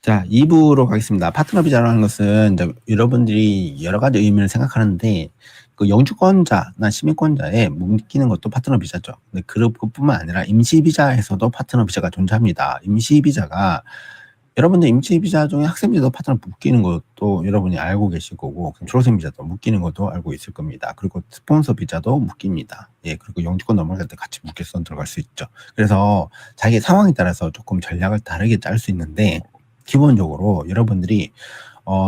자, 2부로 가겠습니다. 파트너 비자라는 것은 이제 여러분들이 여러 가지 의미를 생각하는데 그 영주권자나 시민권자에 묶이는 것도 파트너 비자죠. 근데 그것뿐만 아니라 임시 비자에서도 파트너 비자가 존재합니다. 임시 비자가 여러분들 임시 비자 중에 학생 비자도 파트너 묶이는 것도 여러분이 알고 계실 거고 졸업생 비자도 묶이는 것도 알고 있을 겁니다. 그리고 스폰서 비자도 묶입니다. 예, 그리고 영주권 넘어갈 때 같이 묶여서 들어갈 수 있죠. 그래서 자기 상황에 따라서 조금 전략을 다르게 짤 수 있는데 기본적으로 여러분들이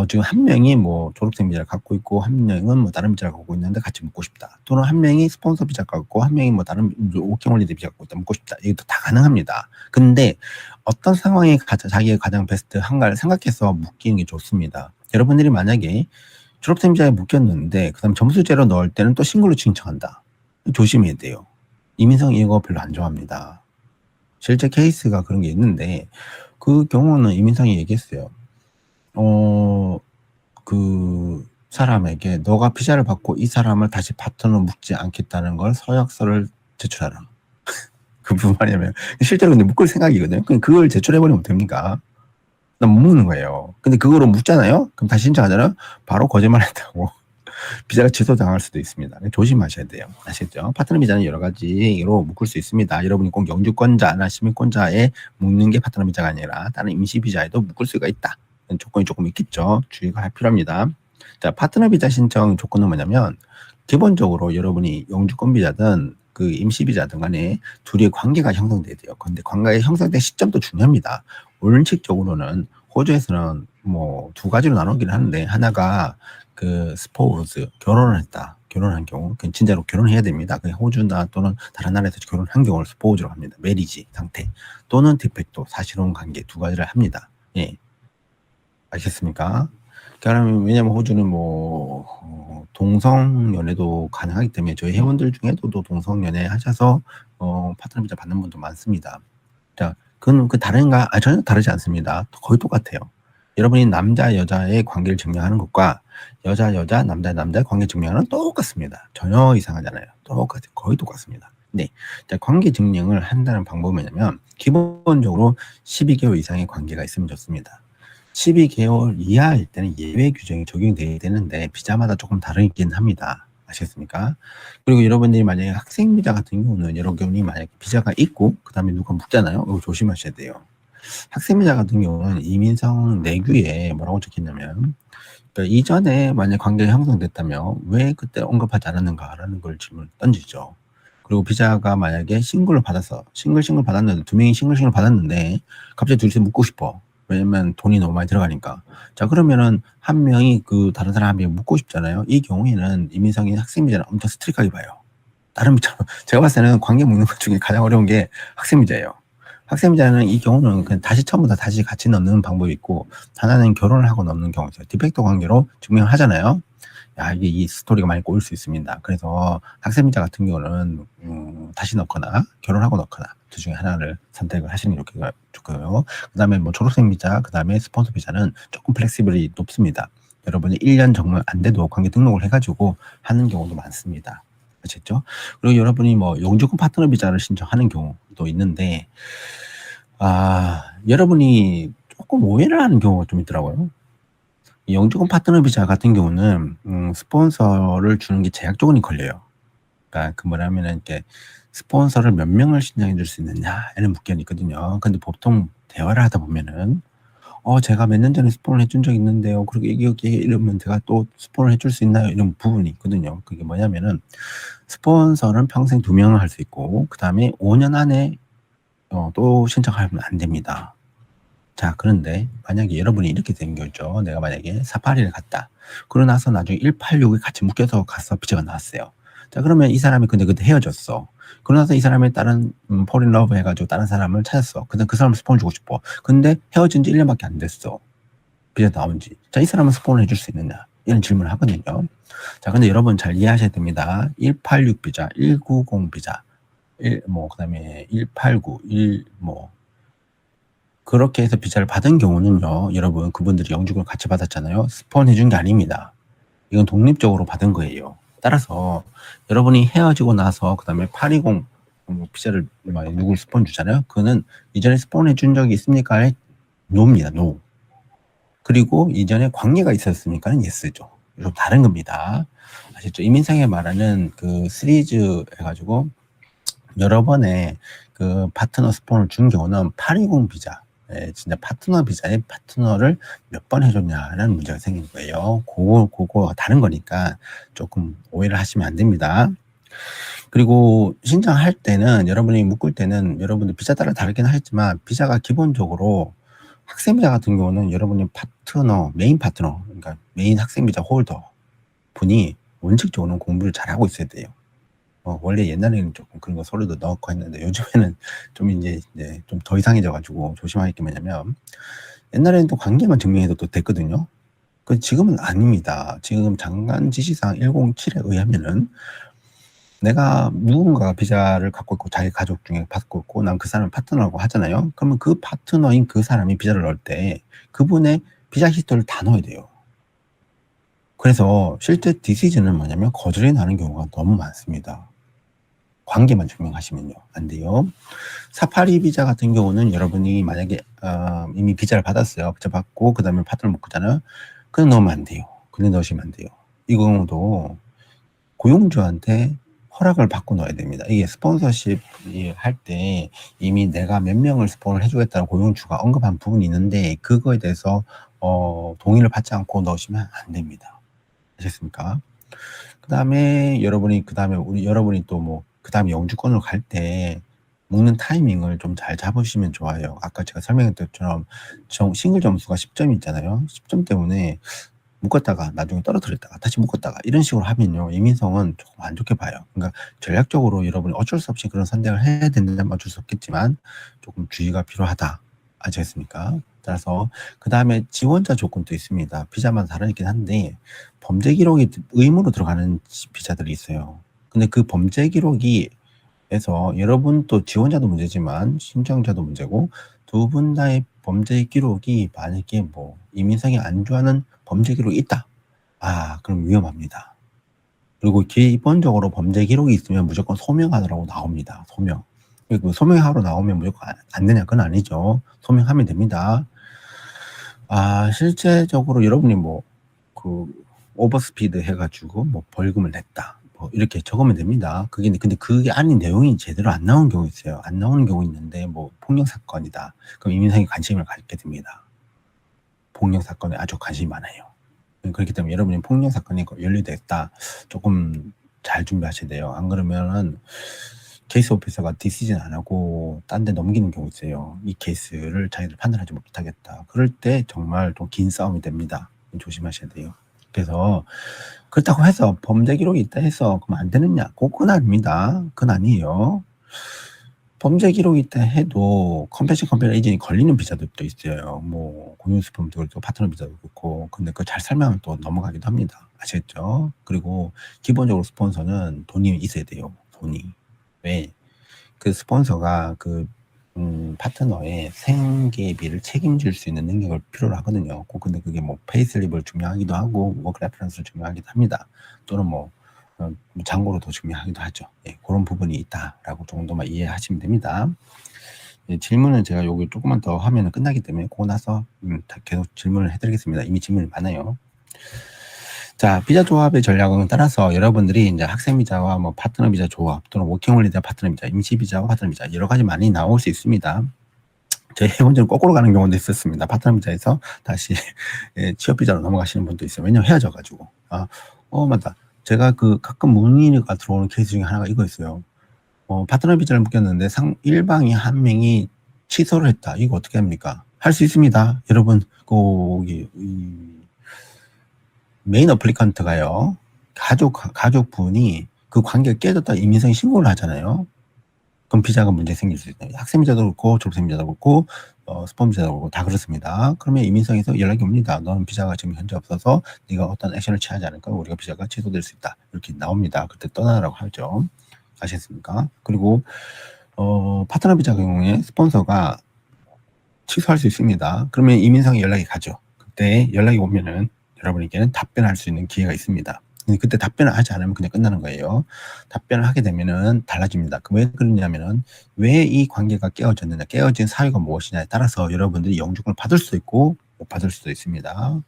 지금 한 명이 뭐 졸업생 비자를 갖고 있고 한 명은 뭐 다른 비자를 갖고 있는데 같이 묻고 싶다. 또는 한 명이 스폰서 비자 갖고 한 명이 뭐 다른 워킹홀리데이 비자 갖고 있다 묻고 싶다. 이것도 다 가능합니다. 근데 어떤 상황이 자기의 가장 베스트한가를 생각해서 묶이는 게 좋습니다. 여러분들이 만약에 졸업생 비자에 묶였는데 그다음 점수제로 넣을 때는 또 싱글로 신청한다. 조심해야 돼요. 이민성 이거 별로 안 좋아합니다. 실제 케이스가 그런 게 있는데 그 경우는 이민성이 얘기했어요. 그 사람에게 너가 비자를 받고 이 사람을 다시 파트너 묶지 않겠다는 걸 서약서를 제출하라. 그 무슨 말이냐면 실제로 근데 묶을 생각이거든요. 그럼 그걸 제출해버리면 됩니까? 난 못 묶는 거예요. 근데 그거로 묶잖아요? 그럼 다시 신청하잖아요? 바로 거짓말했다고 비자가 취소당할 수도 있습니다. 조심하셔야 돼요. 아시겠죠? 파트너 비자는 여러 가지로 묶을 수 있습니다. 여러분이 꼭 영주권자나 시민권자에 묶는 게 파트너 비자가 아니라 다른 임시 비자에도 묶을 수가 있다. 조건이 조금 있겠죠. 주의가 할 필요합니다. 자, 파트너 비자 신청 조건은 뭐냐면 기본적으로 여러분이 영주권 비자든 그 임시 비자든 간에 둘의 관계가 형성돼야 돼요. 근데 관계가 형성된 시점도 중요합니다. 원칙적으로는 호주에서는 뭐 두 가지로 나누긴 하는데 하나가 그 스포우즈 결혼을 했다. 결혼한 경우 진짜로 결혼해야 됩니다. 그 호주나 또는 다른 나라에서 결혼한 경우를 스포우즈로 합니다. 메리지 상태 또는 디펙토 사실혼 관계 두 가지를 합니다. 예, 아시겠습니까? 그러면 왜냐면 호주는 뭐 동성 연애도 가능하기 때문에 저희 회원들 중에도 동성 연애 하셔서 파트너 비자 받는 분도 많습니다. 자, 그건 다른가? 전혀 다르지 않습니다. 거의 똑같아요. 여러분이 남자 여자의 관계를 증명하는 것과 여자 남자 남자의 관계 증명하는 똑같습니다. 전혀 이상하잖아요. 거의 똑같습니다. 네, 자, 관계 증명을 한다는 방법은 뭐냐면 기본적으로 12개월 이상의 관계가 있으면 좋습니다. 12개월 이하일 때는 예외 규정이 적용돼야 되는데 비자마다 조금 다르긴 합니다. 아시겠습니까? 그리고 여러분들이 만약에 학생 비자 같은 경우는 여러분이 만약에 비자가 있고 그 다음에 누가 묻잖아요. 이거 조심하셔야 돼요. 학생 비자 같은 경우는 이민성 내규에 뭐라고 적혔냐면 그러니까 이전에 만약 관계가 형성됐다면 왜 그때 언급하지 않았는가라는 걸 질문을 던지죠. 그리고 비자가 만약에 싱글로 받아서 싱글 받았는데 두 명이 싱글 받았는데 갑자기 둘이서 묻고 싶어. 왜냐면 돈이 너무 많이 들어가니까. 자, 그러면은 한 명이 그 다른 사람 한 명이 묻고 싶잖아요. 이 경우에는 이민성이 학생 비자를 엄청 스트릭하게 봐요. 다른 비자로 제가 봤을 때는 관계 묻는 것 중에 가장 어려운 게 학생 비자예요. 학생 비자는 이 경우는 그냥 다시 처음부터 다시 같이 넣는 방법이 있고 하나는 결혼을 하고 넣는 경우 있어요. 디펙토 관계로 증명을 하잖아요. 야, 이게 이 스토리가 많이 꼬일 수 있습니다. 그래서 학생 비자 같은 경우는 다시 넣거나 결혼하고 넣거나 둘 중에 하나를 선택을 하시는 게 좋고요. 그 다음에 뭐 졸업생 비자, 그 다음에 스폰서 비자는 조금 플렉시블이 높습니다. 여러분이 1년 정도 안 돼도 관계 등록을 해가지고 하는 경우도 많습니다. 아시겠죠? 그리고 여러분이 뭐 영주권 파트너 비자를 신청하는 경우도 있는데 여러분이 조금 오해를 하는 경우가 좀 있더라고요. 영주권 파트너 비자 같은 경우는 스폰서를 주는 게 제약 조건이 걸려요. 그러니까 그 뭐냐면은 이렇게 스폰서를 몇 명을 신청해 줄 수 있느냐 이런 문제는 있거든요. 근데 보통 대화를 하다 보면은 제가 몇 년 전에 스폰을 해준 적이 있는데요. 그리고 이게 이러면 제가 또 스폰을 해줄 수 있나요? 이런 부분이 있거든요. 그게 뭐냐면은 스폰서는 평생 2명을 할 수 있고 그 다음에 5년 안에 또 신청하면 안 됩니다. 자, 그런데 만약에 여러분이 이렇게 된 거죠. 내가 만약에 사파리를 갔다. 그러고 나서 나중에 186에 같이 묶여서 가서 비자가 나왔어요. 자, 그러면 이 사람이 근데 그때 헤어졌어. 그러고 나서 이 사람이 다른 fall in love 해가지고 다른 사람을 찾았어. 근데 그 사람 스폰 주고 싶어. 근데 헤어진 지 1년밖에 안 됐어. 비자 나온 지. 자, 이 사람은 스폰을 해줄 수 있느냐? 이런 질문을 하거든요. 자, 근데 여러분 잘 이해하셔야 됩니다. 186 비자, 190 비자, 그 다음에 189, 그렇게 해서 비자를 받은 경우는요, 여러분, 그분들이 영주권을 같이 받았잖아요. 스폰 해준 게 아닙니다. 이건 독립적으로 받은 거예요. 따라서 여러분이 헤어지고 나서 그 다음에 820 비자를 누굴 스폰 주잖아요. 그거는 이전에 스폰 해준 적이 있습니까? 노입니다. 노. 그리고 이전에 관계가 있었으니까는 예스죠. 좀 다른 겁니다. 아시죠? 이민상이 말하는 그 시리즈 해가지고 여러 번의 그 파트너 스폰을 준 경우는 820 비자. 예, 진짜 파트너 비자에 파트너를 몇 번 해줬냐라는 문제가 생긴 거예요. 그거가 다른 거니까 조금 오해를 하시면 안 됩니다. 그리고 신청할 때는 여러분이 묶을 때는 여러분들 비자 따라 다르긴 하겠지만 비자가 기본적으로 학생 비자 같은 경우는 여러분이 파트너, 메인 파트너, 그러니까 메인 학생 비자 홀더 분이 원칙적으로는 공부를 잘하고 있어야 돼요. 원래 옛날에는 조금 그런 거 서류도 넣고 했는데 요즘에는 좀 이제 좀 더 이상해져가지고 조심할 게 뭐냐면 옛날에는 또 관계만 증명해도 또 됐거든요. 그 지금은 아닙니다. 지금 장관 지시사항 107에 의하면은 내가 누군가가 비자를 갖고 있고 자기 가족 중에 받고 있고 난 그 사람을 파트너라고 하잖아요. 그러면 그 파트너인 그 사람이 비자를 넣을 때 그분의 비자 히스토리를 다 넣어야 돼요. 그래서 실제 디시즌은 뭐냐면 거절이 나는 경우가 너무 많습니다. 관계만 증명하시면요. 안 돼요. 사파리 비자 같은 경우는 여러분이 만약에 이미 비자를 받았어요. 비자 받고 그 다음에 파트너 묶었잖아요. 그냥 넣으면 안 돼요. 그냥 넣으시면 안 돼요. 이 경우도 고용주한테 허락을 받고 넣어야 됩니다. 이게 스폰서십 할 때 이미 내가 몇 명을 스폰을 해주겠다는 고용주가 언급한 부분이 있는데 그거에 대해서 동의를 받지 않고 넣으시면 안 됩니다. 아셨습니까? 그 다음에 여러분이 또 뭐 그 다음에 영주권으로 갈 때 묶는 타이밍을 좀 잘 잡으시면 좋아요. 아까 제가 설명했던 것처럼 싱글 점수가 10점이 있잖아요. 10점 때문에 묶었다가 나중에 떨어뜨렸다가 다시 묶었다가 이런 식으로 하면요. 이민성은 조금 안 좋게 봐요. 그러니까 전략적으로 여러분이 어쩔 수 없이 그런 선택을 해야 된다면 어쩔 수 없겠지만 조금 주의가 필요하다. 아시겠습니까? 따라서 그 다음에 지원자 조건도 있습니다. 비자마다 다르긴 한데 범죄 기록이 의무로 들어가는 비자들이 있어요. 근데 그 범죄 기록이 해서 여러분 또 지원자도 문제지만 신청자도 문제고 두 분 다의 범죄 기록이 만약에 뭐 이민성이 안 좋아하는 범죄 기록이 있다. 그럼 위험합니다. 그리고 기본적으로 범죄 기록이 있으면 무조건 소명하라고 나옵니다. 소명. 그리고 소명하러 나오면 무조건 안 되냐? 그건 아니죠. 소명하면 됩니다. 실제적으로 여러분이 오버스피드 해가지고 벌금을 냈다. 이렇게 적으면 됩니다. 근데 그게 아닌 내용이 제대로 안 나오는 경우 있어요. 안 나오는 경우 있는데 폭력 사건이다. 그럼 이민상이 관심을 갖게 됩니다. 폭력 사건에 아주 관심이 많아요. 그렇기 때문에 여러분이 폭력 사건이 연루됐다. 조금 잘 준비하셔야 돼요. 안 그러면은 케이스 오피서가 디시전 안 하고 딴 데 넘기는 경우 있어요. 이 케이스를 자기들 판단하지 못하겠다. 그럴 때 정말 좀 긴 싸움이 됩니다. 조심하셔야 돼요. 그래서 그렇다고 해서 범죄 기록이 있다 해서 그럼 안 되느냐? 그건 아닙니다. 그건 아니에요. 범죄 기록이 있다 해도 컴패션 컴패션 에이전이 걸리는 비자들도 있어요. 공유 스폰도 그렇고 파트너 비자도 그렇고. 근데 그거 잘 설명하면 또 넘어가기도 합니다. 아시겠죠? 그리고 기본적으로 스폰서는 돈이 있어야 돼요. 돈이. 왜? 그 스폰서가 파트너의 생계비를 책임질 수 있는 능력을 필요로 하거든요. 근데 그게 페이슬립을 중요하기도 하고, 워크 레퍼런스를 중요하기도 합니다. 또는 잔고로 더 중요하기도 하죠. 그런 부분이 있다라고 정도만 이해하시면 됩니다. 질문은 제가 여기 조금만 더 하면 끝나기 때문에 그거 나서 계속 질문을 해드리겠습니다. 이미 질문이 많아요. 자, 비자 조합의 전략은 따라서 여러분들이 이제 학생 비자와 파트너 비자 조합 또는 워킹홀리데이 파트너 비자, 임시 비자와 파트너 비자 여러 가지 많이 나올 수 있습니다. 저희 해본적으로 거꾸로 가는 경우도 있었습니다. 파트너 비자에서 다시 취업 비자로 넘어가시는 분도 있어요. 왜냐면 헤어져가지고. 맞다. 제가 가끔 문의가 들어오는 케이스 중에 하나가 이거 있어요. 파트너 비자를 묶였는데 일방이 한 명이 취소를 했다. 이거 어떻게 합니까? 할 수 있습니다. 여러분, 메인 어플리컨트가요. 가족분이 그 관계가 깨졌다 이민성이 신고를 하잖아요. 그럼 비자가 문제 생길 수 있어요. 학생 비자도 그렇고 졸업생 비자도 그렇고 스폰 비자도 그렇고 다 그렇습니다. 그러면 이민성에서 연락이 옵니다. 너는 비자가 지금 현재 없어서 네가 어떤 액션을 취하지 않을까 우리가 비자가 취소될 수 있다. 이렇게 나옵니다. 그때 떠나라고 하죠. 아셨습니까? 그리고 파트너 비자 경우에 스폰서가 취소할 수 있습니다. 그러면 이민성이 연락이 가죠. 그때 연락이 오면은 여러분에게는 답변할 수 있는 기회가 있습니다. 그때 답변을 하지 않으면 그냥 끝나는 거예요. 답변을 하게 되면은 달라집니다. 왜 그러냐면은 왜 이 관계가 깨어졌느냐, 깨어진 사유가 무엇이냐에 따라서 여러분들이 영주권을 받을 수도 있고 못 받을 수도 있습니다.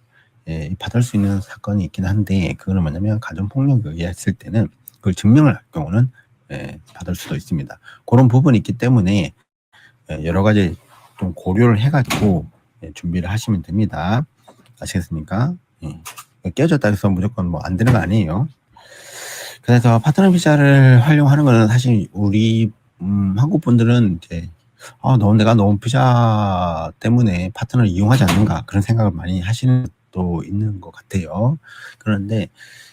예, 받을 수 있는 사건이 있긴 한데 그거는 뭐냐면 가정폭력에 의했을 때는 그걸 증명을 할 경우는 예, 받을 수도 있습니다. 그런 부분이 있기 때문에 예, 여러 가지 좀 고려를 해가지고 예, 준비를 하시면 됩니다. 아시겠습니까? 예. 깨졌다 해서 무조건 뭐 안 되는 거 아니에요. 그래서 파트너 비자를 활용하는 거는 사실 우리 한국 분들은 이제 내가 너무 비자 때문에 파트너를 이용하지 않는가 그런 생각을 많이 하시는 또 있는 것 같아요. 그런데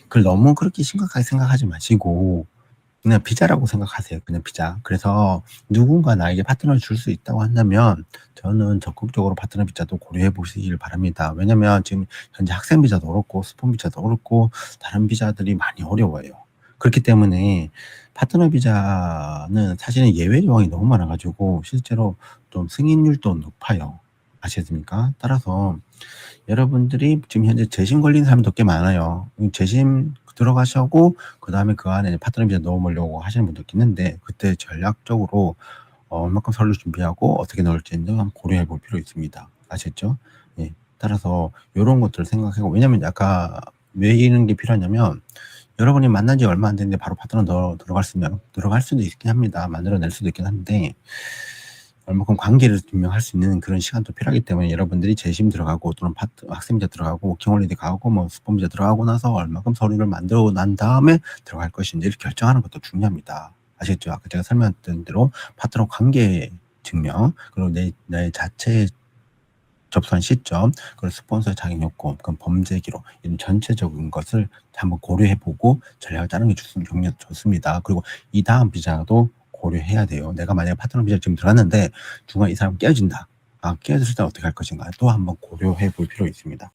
그걸 너무 그렇게 심각하게 생각하지 마시고 그냥 비자라고 생각하세요. 그냥 비자. 그래서 누군가 나에게 파트너를 줄 수 있다고 한다면 저는 적극적으로 파트너 비자도 고려해 보시길 바랍니다. 왜냐면 지금 현재 학생 비자도 그렇고 스폰 비자도 그렇고 다른 비자들이 많이 어려워요. 그렇기 때문에 파트너 비자는 사실은 예외 조항이 너무 많아가지고 실제로 좀 승인율도 높아요. 아시겠습니까? 따라서 여러분들이 지금 현재 재심 걸린 사람도 꽤 많아요. 재심 들어가시고 그 다음에 그 안에 파트너 비자 넣어보려고 하시는 분도 있는데 그때 전략적으로 얼마큼 서류 준비하고 어떻게 넣을지 한번 고려해 볼 필요 있습니다. 아시겠죠? 예. 따라서 이런 것들을 생각하고 왜냐면 아까 왜 이런 게 필요하냐면 여러분이 만난 지 얼마 안 됐는데 바로 파트너 들어갈 수도 있긴 합니다. 만들어낼 수도 있긴 한데 얼마큼 관계를 증명할 수 있는 그런 시간도 필요하기 때문에 여러분들이 재심 들어가고 또는 학생비자 들어가고 워킹홀리데이 가고 뭐 스폰비자 들어가고 나서 얼마큼 서류를 만들어 난 다음에 들어갈 것인지를 결정하는 것도 중요합니다. 아시겠죠? 아까 제가 설명했던 대로 파트너 관계 증명 그리고 내 자체 접수한 시점, 그리고 스폰서 자격 요건, 그럼 범죄 기록 이런 전체적인 것을 한번 고려해보고 전략을 짜는 게 좋습니다. 그리고 이 다음 비자도 고려해야 돼요. 내가 만약에 파트너 비자 지금 들어갔는데 중간에 이 사람 깨어진다. 깨어졌을 때 어떻게 할 것인가 또 한번 고려해 볼 필요 있습니다.